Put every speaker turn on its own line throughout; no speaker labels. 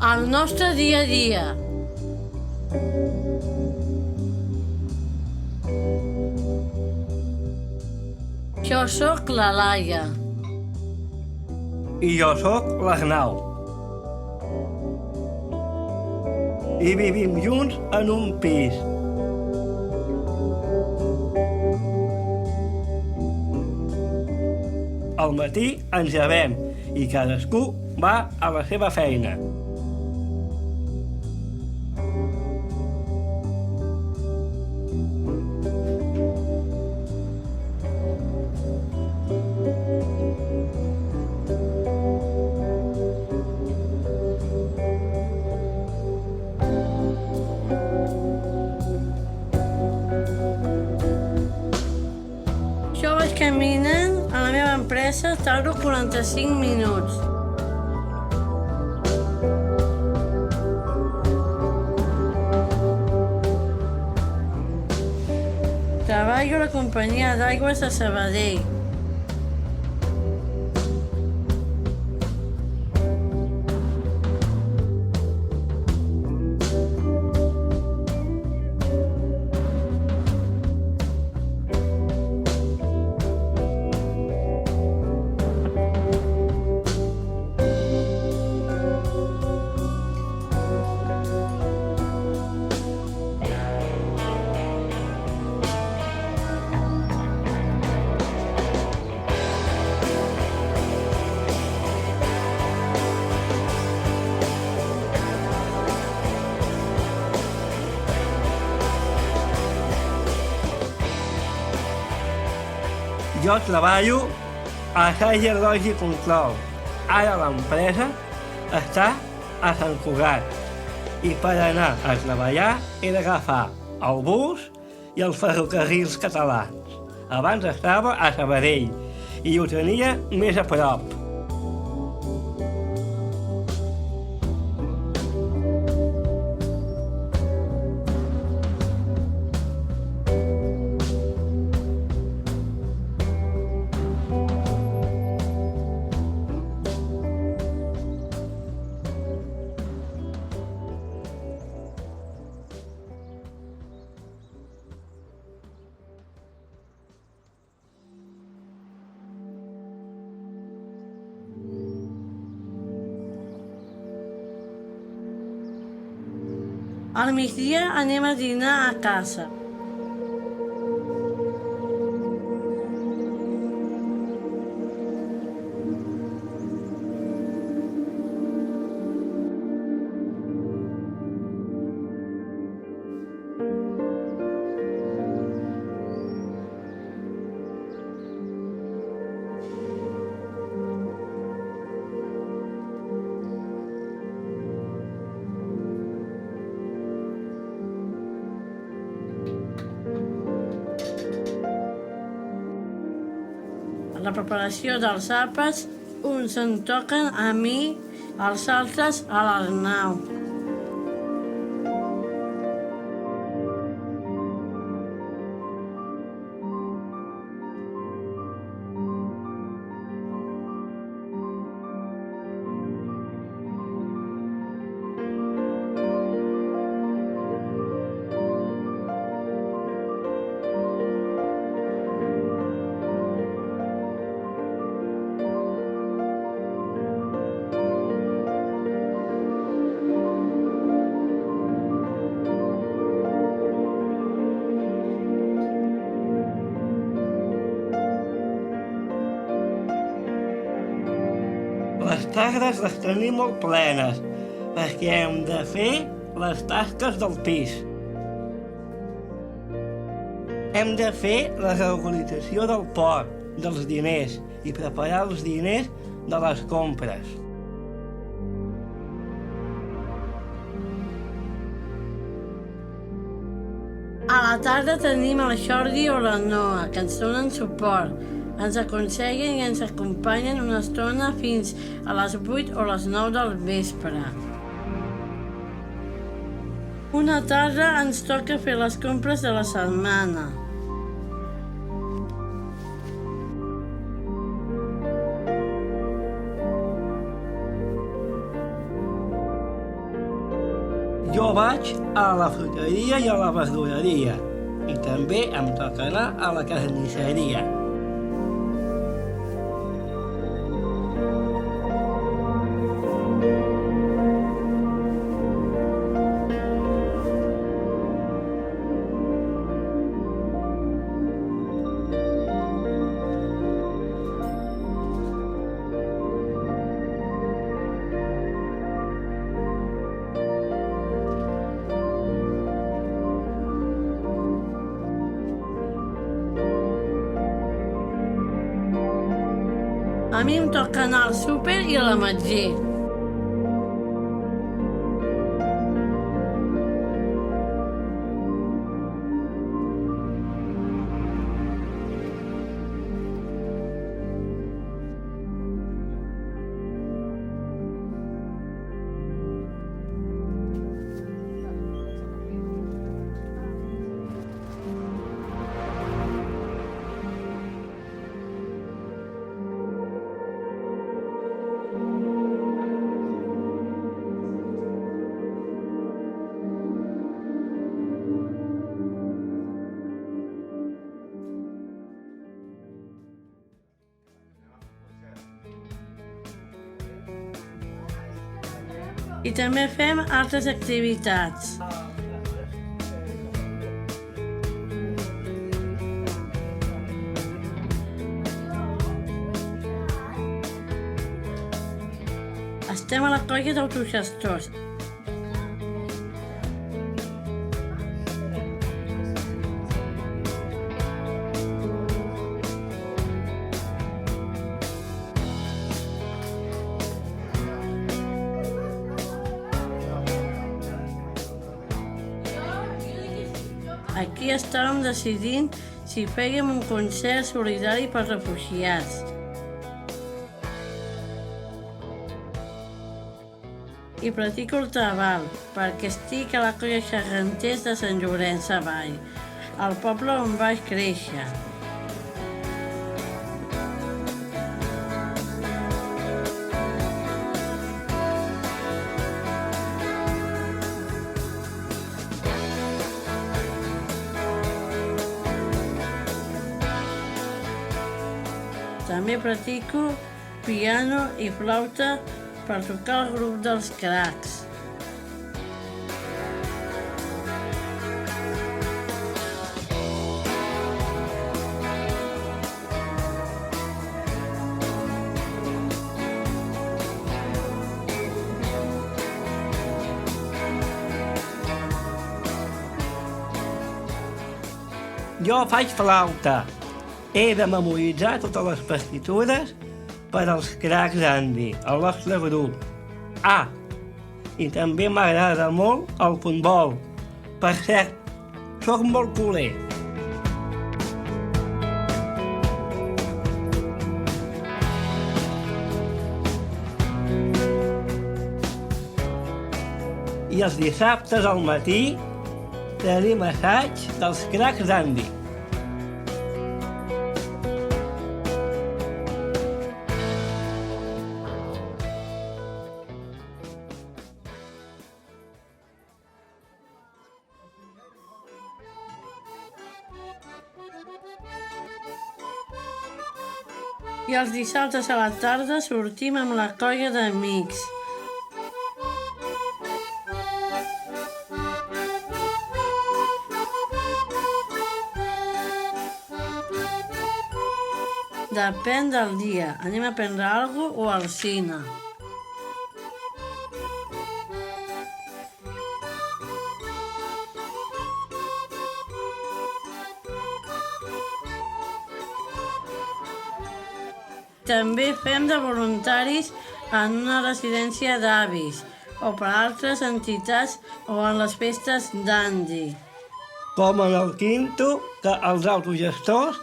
al nostre dia a dia. Jo sóc la Laia.
I jo sóc l'Arnau. I vivim junts en un pis. Al matí ens llevem i cadascú va a la seva feina.
Jo vaig caminant a la meva empresa, tardo 45 minuts. Treballo a la companyia d'aigües de Sabadell.
Jo treballo a Sager Logis i Control. Ara l'empresa està a Sant Cugat. I per anar a treballar he d'agafar el bus i els ferrocarrils catalans. Abans estava a Sabadell i ho tenia més a prop.
Al migdia anem a dinar a casa. La preparació dels àpats, uns en toquen a mi, els altres a l'Arnau.
Les tardes les tenim molt plenes, perquè hem de fer les tasques del pis. Hem de fer la reorganització del pot, dels diners, i preparar els diners de les compres.
A la tarda tenim el Jordi o la Noa, que ens donen suport. Ens aconsellen i ens acompanyen una estona fins a les 8 o les 9 del vespre. Una tarda ens toca fer les compres de la setmana.
vaig a la fruteria i a la verdureria. I també em toca anar a la carnisseria.
A mi em toca anar al súper i a l'ametller. I també fem altres activitats. Estem a la colla d'autogestors. Aquí estàvem decidint si fèiem un concert solidari per refugiats. I practico el tabal, perquè estic a la colla Xerranters de Sant Llorenç Savall, al poble on vaig créixer. També practico piano i flauta per tocar el grup dels Cracs.
Jo faig flauta. He de memoritzar totes les partitures per als Cracs d'Andy, el nostre grup. I també m'agrada molt el futbol. Per cert, soc molt culer. I els dissabtes al matí tenim assaig dels Cracs d'Andy.
I els dissabtes a la tarda sortim amb la colla d'amics. Depèn del dia. Anem a prendre alguna cosa o al cine. També fem de voluntaris en una residència d'avis o per altres entitats o en les festes d'Andy.
Com en el quinto, que els autogestors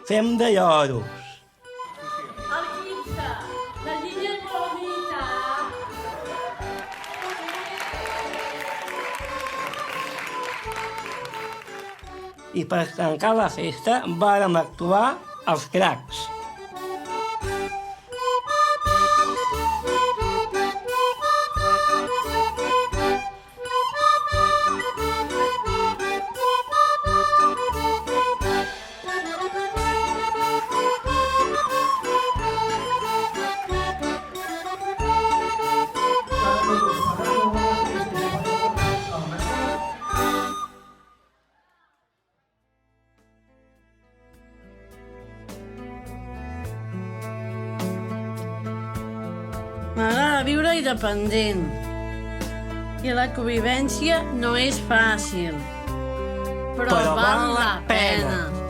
fem de lloros.
El quinze, la Gina és molt bonita.
I per tancar la festa vàrem actuar els Cracs.
lliure i dependent. I la convivència no és fàcil, però val la pena.